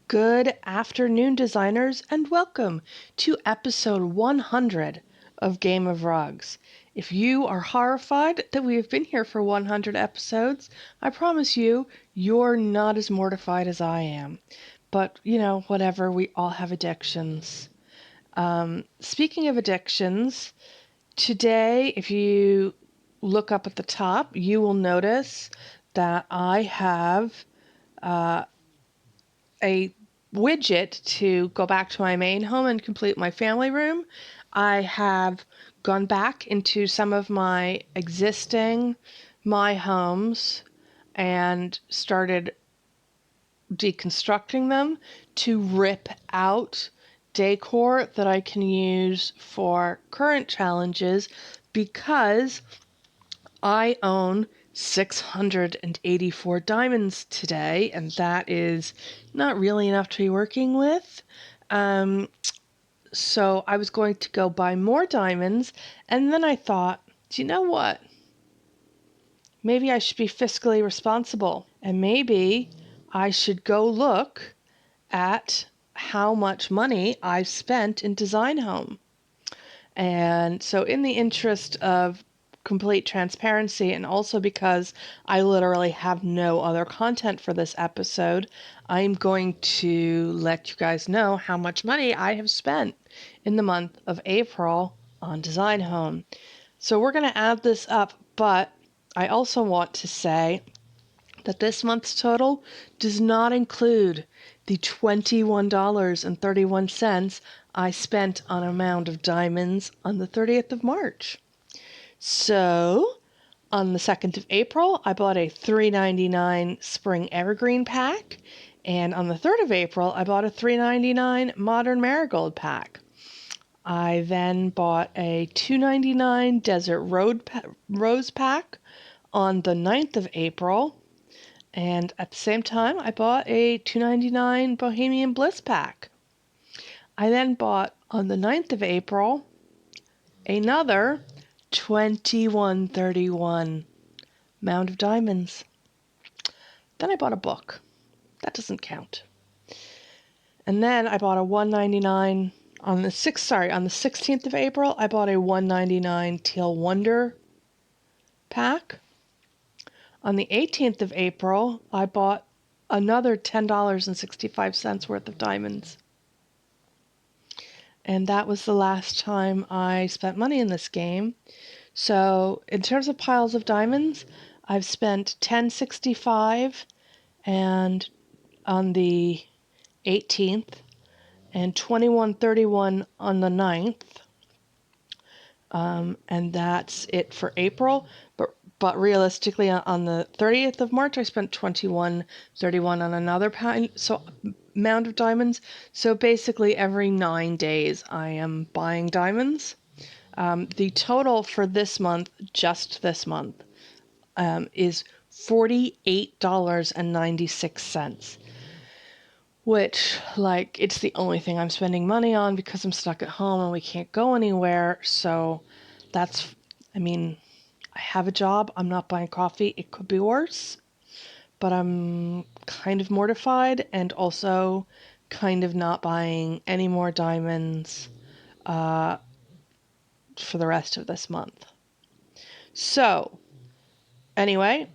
Good afternoon, designers, and welcome to episode 100 of Game of Rugs. If you are horrified that we have been here for 100 episodes, I promise you, you're not as mortified as I am. But, whatever, we all have addictions. Speaking of addictions, today, if you look up at the top, you will notice that I have a widget to go back to my main home and complete my family room. I have gone back into some of my existing my homes and started deconstructing them to rip out decor that I can use for current challenges because I own 684 diamonds today, and that is not really enough to be working with. So I was going to go buy more diamonds, and then I thought, do you know what? Maybe I should be fiscally responsible, and maybe I should go look at how much money I've spent in Design Home. And so, in the interest of complete transparency, and also because I literally have no other content for this episode, I'm going to let you guys know how much money I have spent in the month of April on Design Home. So, we're going to add this up, but I also want to say that this month's total does not include the $21.31 I spent on a mound of diamonds on the 30th of March. So, on the 2nd of April, I bought a $3.99 Spring Evergreen pack, and on the 3rd of April, I bought a $3.99 Modern Marigold pack. I then bought a $2.99 Desert Rose pack on the 9th of April, and at the same time, I bought a $2.99 Bohemian Bliss pack. I then bought, on the 9th of April, another $21.31 mound of diamonds. Then I bought a book. That doesn't count. And then I bought a $1.99 on the 16th of April, I bought a $1.99 Teal Wonder pack. On the 18th of April, I bought another $10.65 worth of diamonds. And that was the last time I spent money in this game. So in terms of piles of diamonds, I've spent $10.65 and on the 18th and $21.31 on the 9th. And that's it for April. But realistically, on the 30th of March, I spent $21.31 on another mound of diamonds. So basically, every 9 days, I am buying diamonds. The total for this month, just this month, is $48.96. Which, it's the only thing I'm spending money on because I'm stuck at home and we can't go anywhere. So I have a job. I'm not buying coffee. It could be worse. But I'm kind of mortified and also kind of not buying any more diamonds for the rest of this month. So, anyway,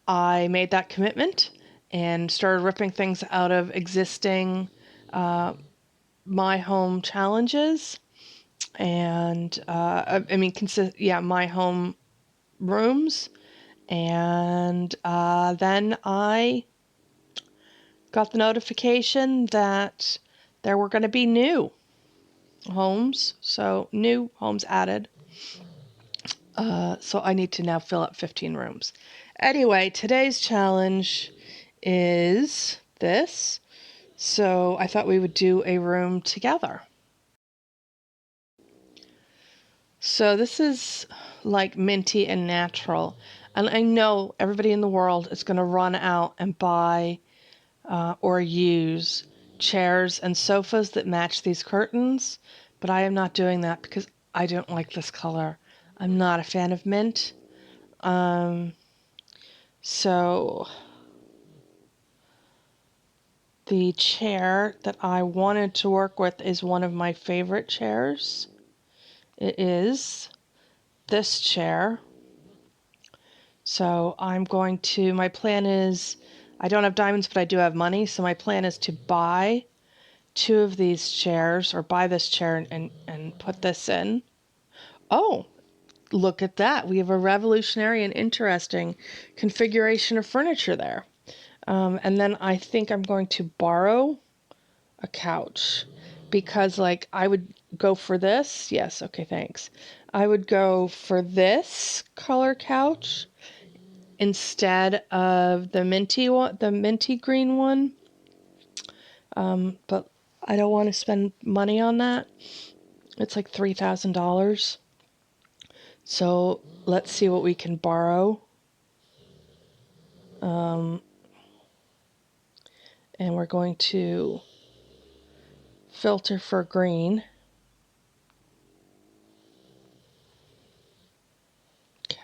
I made that commitment and started ripping things out of existing my home challenges and my home rooms. And then I got the notification that there were going to be new homes added. So I need to now fill up 15 rooms. Anyway, today's challenge is this. So I thought we would do a room together. So this is like minty and natural. And I know everybody in the world is going to run out and buy or use chairs and sofas that match these curtains. But I am not doing that because I don't like this color. I'm not a fan of mint. So the chair that I wanted to work with is one of my favorite chairs. It is this chair. So I'm going to, my plan is, I don't have diamonds, but I do have money. So my plan is to buy 2 of these chairs, or buy this chair and put this in. Oh, look at that. We have a revolutionary and interesting configuration of furniture there. And then I think I'm going to borrow a couch because, like, I would go for this. Yes, okay, thanks. I would go for this color couch instead of the minty one, the minty green one. But I don't want to spend money on that. It's like $3,000. So let's see what we can borrow. And we're going to filter for green. Okay.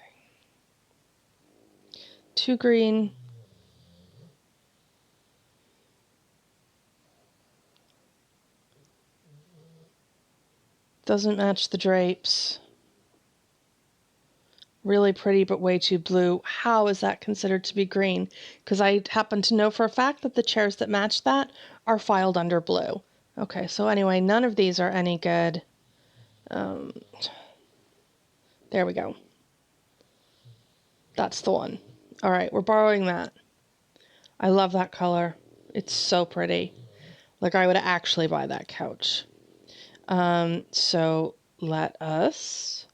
2 green. Doesn't match the drapes. Really pretty, but way too blue. How is that considered to be green? Because I happen to know for a fact that the chairs that match that are filed under blue. Okay, so anyway, none of these are any good. There we go. That's the one. All right, we're borrowing that. I love that color. It's so pretty. Like, I would actually buy that couch. So let us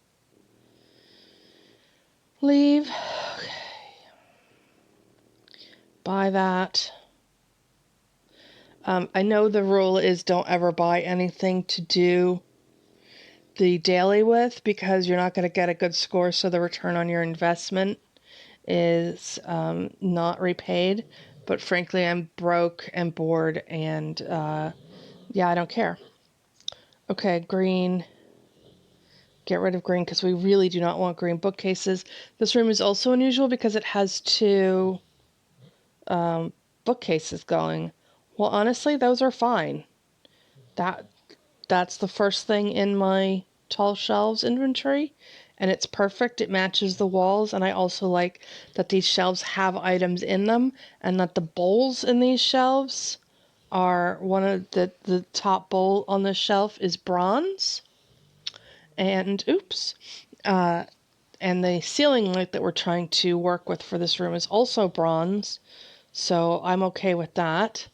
leave. Okay. Buy that. I know the rule is don't ever buy anything to do the daily with because you're not going to get a good score, so the return on your investment is not repaid. But frankly, I'm broke and bored, and yeah, I don't care. Okay, green. Get rid of green because we really do not want green bookcases. This room is also unusual because it has 2 bookcases going. Well, honestly, those are fine. That's the first thing in my tall shelves inventory, and it's perfect. It matches the walls, and I also like that these shelves have items in them, and that the bowls in these shelves are one of the top bowl on the shelf is bronze. And oops. And the ceiling light that we're trying to work with for this room is also bronze, so I'm okay with that.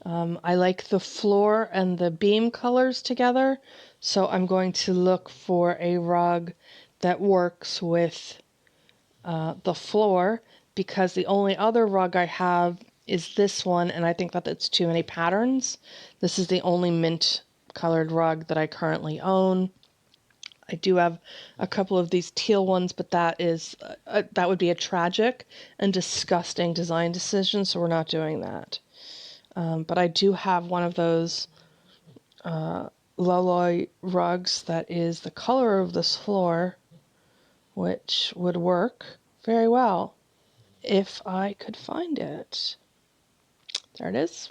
I like the floor and the beam colors together, so I'm going to look for a rug that works with the floor, because the only other rug I have is this one, and I think that it's too many patterns. This is the only mint colored rug that I currently own. I do have a couple of these teal ones, but that would be a tragic and disgusting design decision, so we're not doing that. But I do have one of those Loloi rugs that is the color of this floor, which would work very well if I could find it. There it is.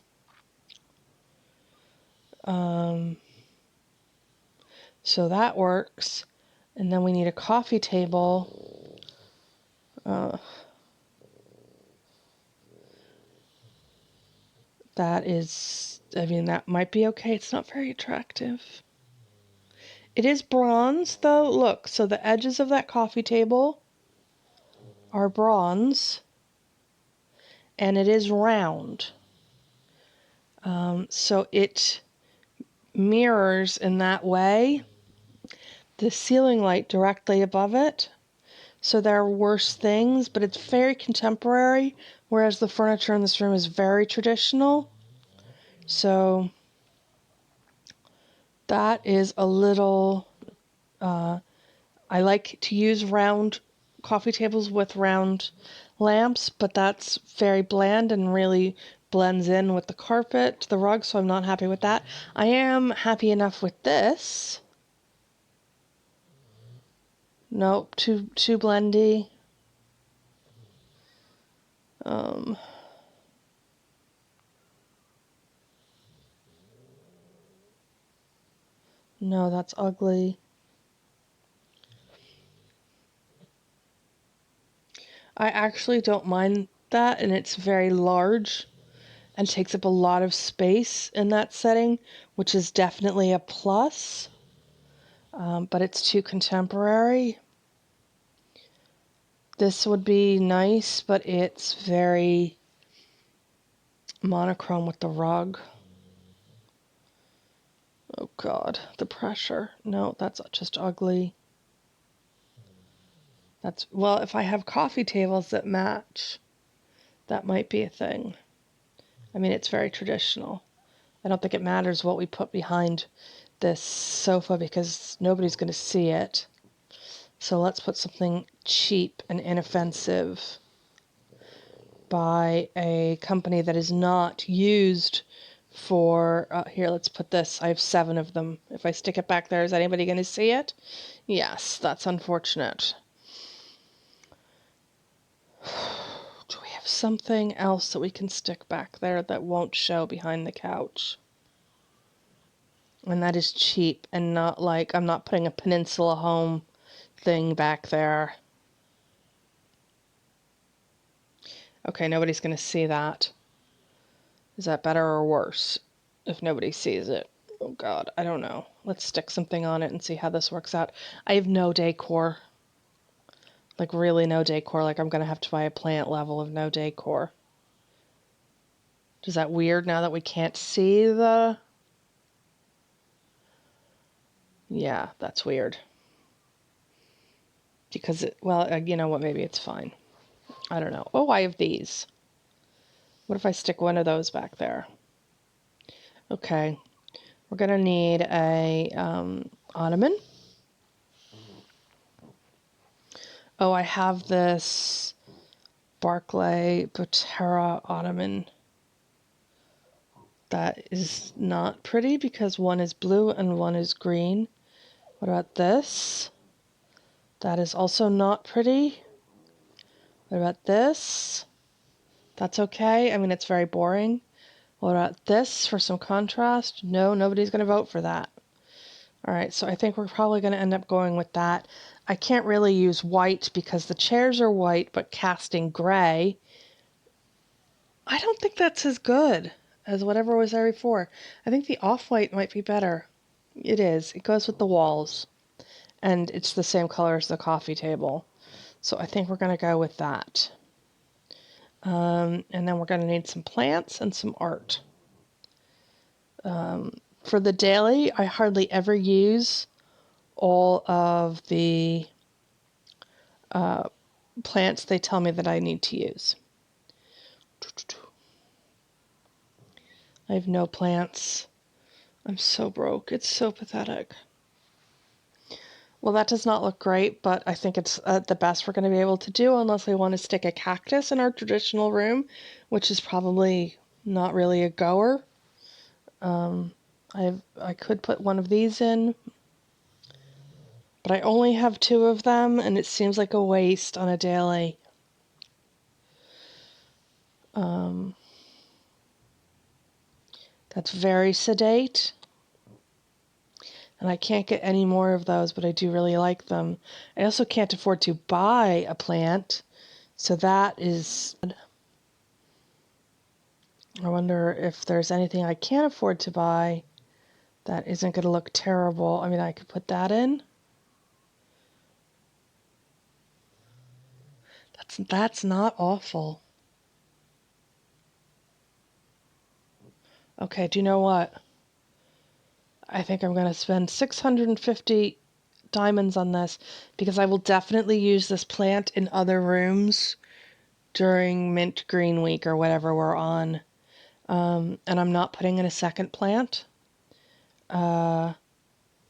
So that works. And then we need a coffee table. That is, I mean, that might be okay. It's not very attractive. It is bronze, though. Look, so the edges of that coffee table are bronze, and it is round. So it mirrors in that way the ceiling light directly above it. So there are worse things, but it's very contemporary, whereas the furniture in this room is very traditional. So that is a little... I like to use round coffee tables with round lamps, but that's very bland and really blends in with the carpet, the rug, so I'm not happy with that. I am happy enough with this. Nope, too blendy. No, that's ugly. I actually don't mind that, and it's very large and takes up a lot of space in that setting, which is definitely a plus, but it's too contemporary. This would be nice, but it's very monochrome with the rug. Oh God, the pressure. No, that's just ugly. Well, if I have coffee tables that match, that might be a thing. I mean, it's very traditional. I don't think it matters what we put behind this sofa because nobody's going to see it. So let's put something cheap and inoffensive by a company that is not used for, here, let's put this. I have 7 of them. If I stick it back there, is anybody going to see it? Yes, that's unfortunate. Do we have something else that we can stick back there that won't show behind the couch? And that is cheap and not like, I'm not putting a Peninsula Home thing back there. Okay, nobody's going to see that. Is that better or worse if nobody sees it? Oh God, I don't know. Let's stick something on it and see how this works out. I have no decor. Like really no decor. Like I'm going to have to buy a plant level of no decor. Is that weird now that we can't see the... Yeah, that's weird. Because, you know what, maybe it's fine. I don't know. Oh, I have these. What if I stick one of those back there? Okay. We're going to need a ottoman. Oh, I have this Barclay Botera ottoman that is not pretty because one is blue and one is green. What about this? That is also not pretty. What about this? That's okay. I mean, it's very boring. What about this for some contrast? No, nobody's going to vote for that. All right, so I think we're probably going to end up going with that. I can't really use white because the chairs are white, but casting gray. I don't think that's as good as whatever was there before. I think the off-white might be better. It is. It goes with the walls. And it's the same color as the coffee table. So I think we're going to go with that. And then we're going to need some plants and some art. For the daily, I hardly ever use all of the plants they tell me that I need to use. I have no plants. I'm so broke. It's so pathetic. Well, that does not look great, but I think it's the best we're going to be able to do unless we want to stick a cactus in our traditional room, which is probably not really a goer. I could put one of these in, but I only have 2 of them, and it seems like a waste on a daily. That's very sedate. And I can't get any more of those, but I do really like them. I also can't afford to buy a plant, so that is... I wonder if there's anything I can't afford to buy that isn't going to look terrible. I mean, I could put that in. That's not awful. Okay, do you know what? I think I'm going to spend 650 diamonds on this because I will definitely use this plant in other rooms during Mint Green Week or whatever we're on. And I'm not putting in a second plant. I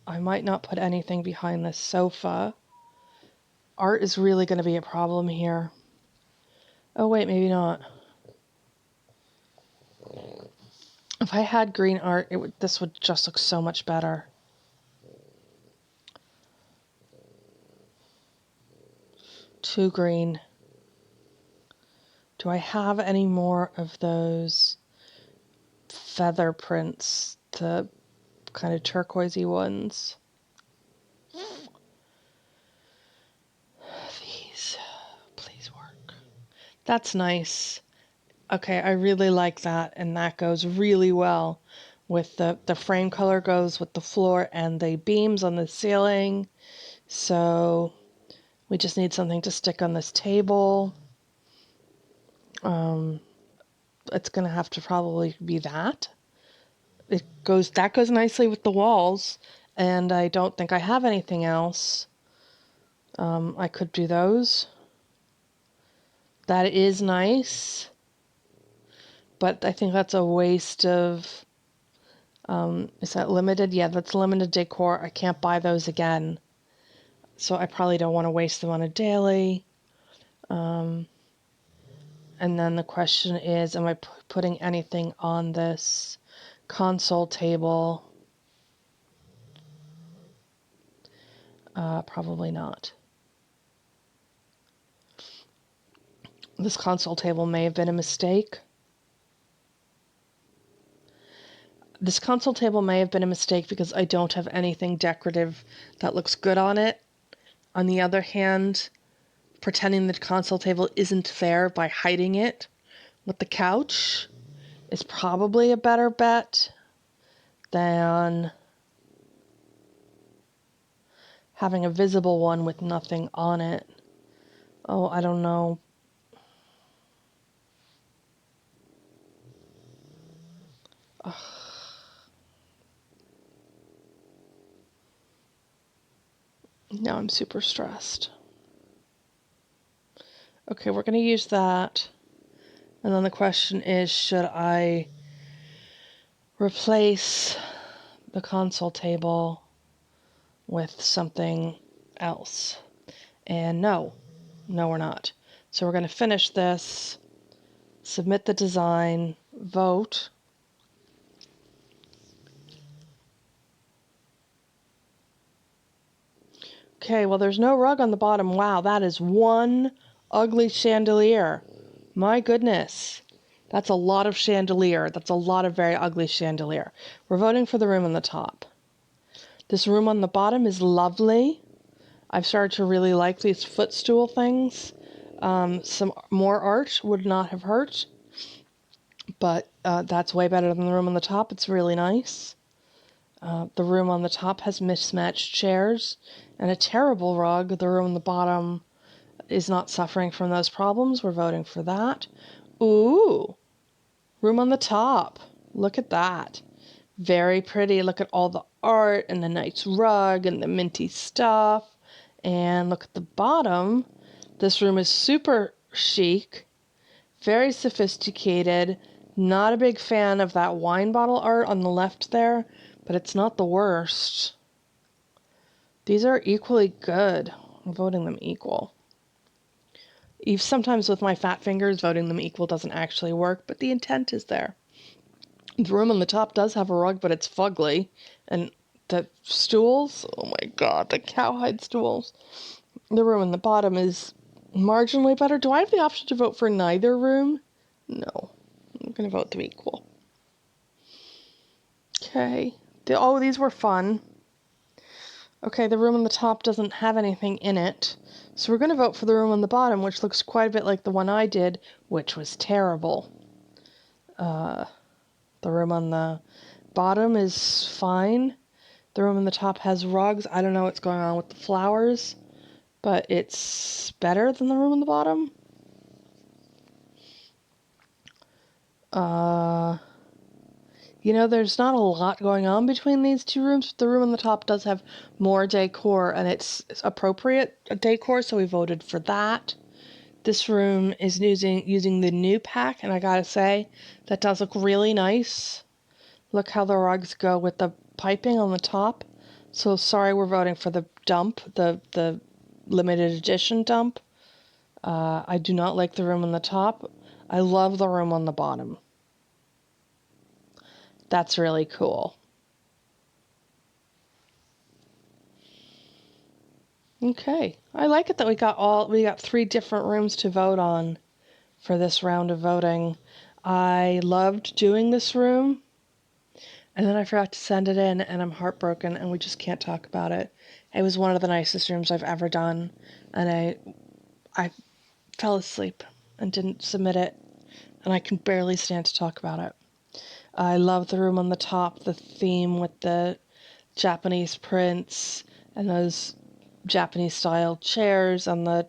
might not put anything behind this sofa. Art is really going to be a problem here. Oh, wait, maybe not. If I had green art, this would just look so much better. Too green. Do I have any more of those feather prints to kind of turquoisey ones. These, please work. That's nice. Okay, I really like that, and that goes really well with the frame color goes with the floor and the beams on the ceiling. So we just need something to stick on this table. It's gonna have to probably be that. That goes nicely with the walls, and I don't think I have anything else. I could do those. That is nice, but I think that's a waste of, is that limited? Yeah, that's limited decor. I can't buy those again. So I probably don't want to waste them on a daily. And then the question is, am I putting anything on this console table? Probably not. This console table may have been a mistake. This console table may have been a mistake because I don't have anything decorative that looks good on it. On the other hand, pretending the console table isn't there by hiding it with the couch is probably a better bet than having a visible one with nothing on it. Oh, I don't know. Ugh. Now I'm super stressed. Okay, we're going to use that. And then the question is, should I replace the console table with something else? And no, we're not. So we're going to finish this, submit the design, vote. Okay, well, there's no rug on the bottom. Wow, that is one ugly chandelier. My goodness. That's a lot of chandelier. That's a lot of very ugly chandelier. We're voting for the room on the top. This room on the bottom is lovely. I've started to really like these footstool things. Some more art would not have hurt, but that's way better than the room on the top. It's really nice. The room on the top has mismatched chairs and a terrible rug. The room on the bottom is not suffering from those problems. We're voting for that. Ooh, room on the top. Look at that. Very pretty. Look at all the art and the nice rug and the minty stuff. And look at the bottom. This room is super chic, very sophisticated. Not a big fan of that wine bottle art on the left there, but it's not the worst. These are equally good. I'm voting them equal. Sometimes with my fat fingers, voting them equal doesn't actually work, but the intent is there. The room on the top does have a rug, but it's fugly. And the stools, oh my god, the cowhide stools. The room on the bottom is marginally better. Do I have the option to vote for neither room? No. I'm going to vote them equal. Okay. These were fun. Okay, the room on the top doesn't have anything in it. So we're going to vote for the room on the bottom, which looks quite a bit like the one I did, which was terrible. The room on the bottom is fine. The room on the top has rugs. I don't know what's going on with the flowers, but it's better than the room on the bottom. There's not a lot going on between these two rooms. The room on the top does have more decor, and it's appropriate decor, so we voted for that. This room is using the new pack, and I gotta say, that does look really nice. Look how the rugs go with the piping on the top. So sorry, we're voting for the dump, the limited edition dump. I do not like the room on the top. I love the room on the bottom. That's really cool. Okay, I like it that we got 3 different rooms to vote on for this round of voting. I loved doing this room, And then I forgot to send it in, and I'm heartbroken, and we just can't talk about it. It was one of the nicest rooms I've ever done, and I fell asleep and didn't submit it, and I can barely stand to talk about it. I love the room on the top, the theme with the Japanese prints and those Japanese style chairs and the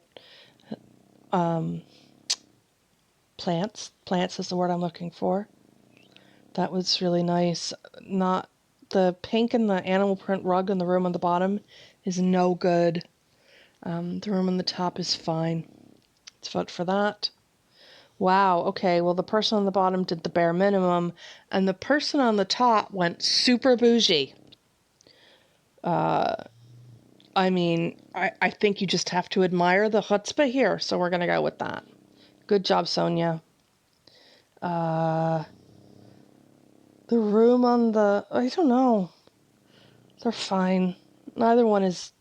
plants. Plants is the word I'm looking for. That was really nice. Not the pink and the animal print rug in the room on the bottom is no good. The room on the top is fine. Let's vote for that. Wow, okay, well, the person on the bottom did the bare minimum, and the person on the top went super bougie. I think you just have to admire the chutzpah here, so we're going to go with that. Good job, Sonia. The room on the... I don't know. They're fine. Neither one is...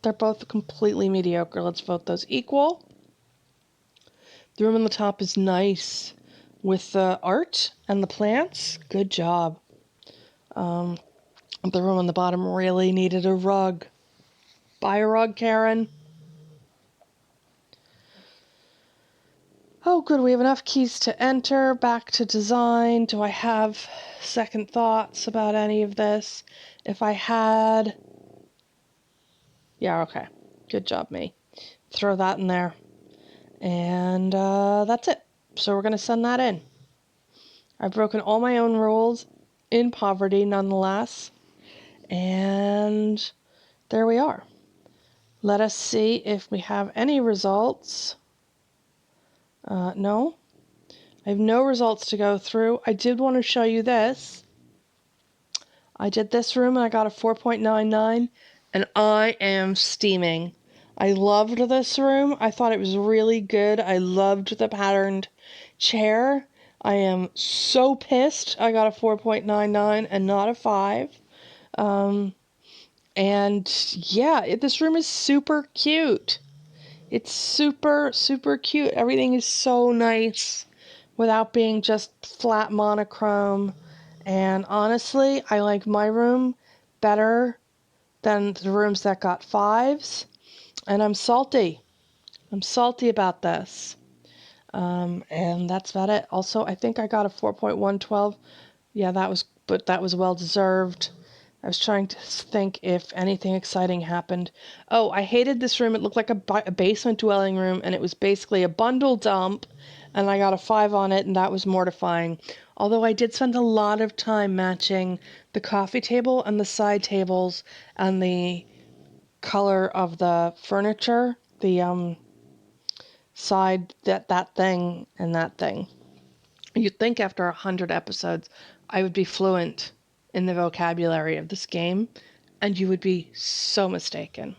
They're both completely mediocre. Let's vote those equal. The room on the top is nice with the art and the plants. Good job. The room on the bottom really needed a rug. Buy a rug, Karen. Oh, good. We have enough keys to enter. Back to design. Do I have second thoughts about any of this? If I had... Yeah, okay. Good job, me. Throw that in there. And that's it. So we're going to send that in. I've broken all my own rules in poverty, nonetheless. And there we are. Let us see if we have any results. No. I have no results to go through. I did want to show you this. I did this room and I got a 4.99 and I am steaming. I loved this room. I thought it was really good. I loved the patterned chair. I am so pissed I got a 4.99 and not a 5. And yeah, this room is super cute. It's super, super cute. Everything is so nice without being just flat monochrome. And honestly, I like my room better than the rooms that got 5s. And I'm salty. I'm salty about this. And that's about it. Also, I think I got a 4.112. Yeah, that was well deserved. I was trying to think if anything exciting happened. Oh, I hated this room. It looked like a basement dwelling room, and it was basically a bundle dump, and I got a 5 on it, and that was mortifying. Although I did spend a lot of time matching the coffee table and the side tables and the color of the furniture, the side, that thing and that thing. You'd think after 100 episodes I would be fluent in the vocabulary of this game, and you would be so mistaken.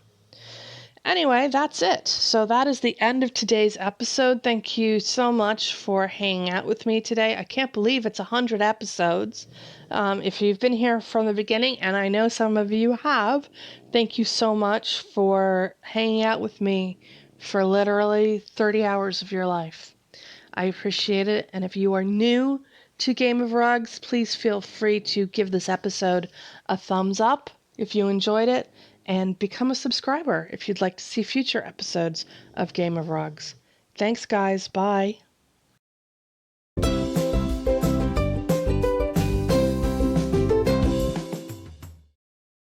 Anyway, that's it. So that is the end of today's episode. Thank you so much for hanging out with me today. I can't believe it's 100 episodes. If you've been here from the beginning, and I know some of you have, thank you so much for hanging out with me for literally 30 hours of your life. I appreciate it. And if you are new to Game of Rugs, please feel free to give this episode a thumbs up if you enjoyed it, and become a subscriber if you'd like to see future episodes of Game of Rugs. Thanks, guys. Bye.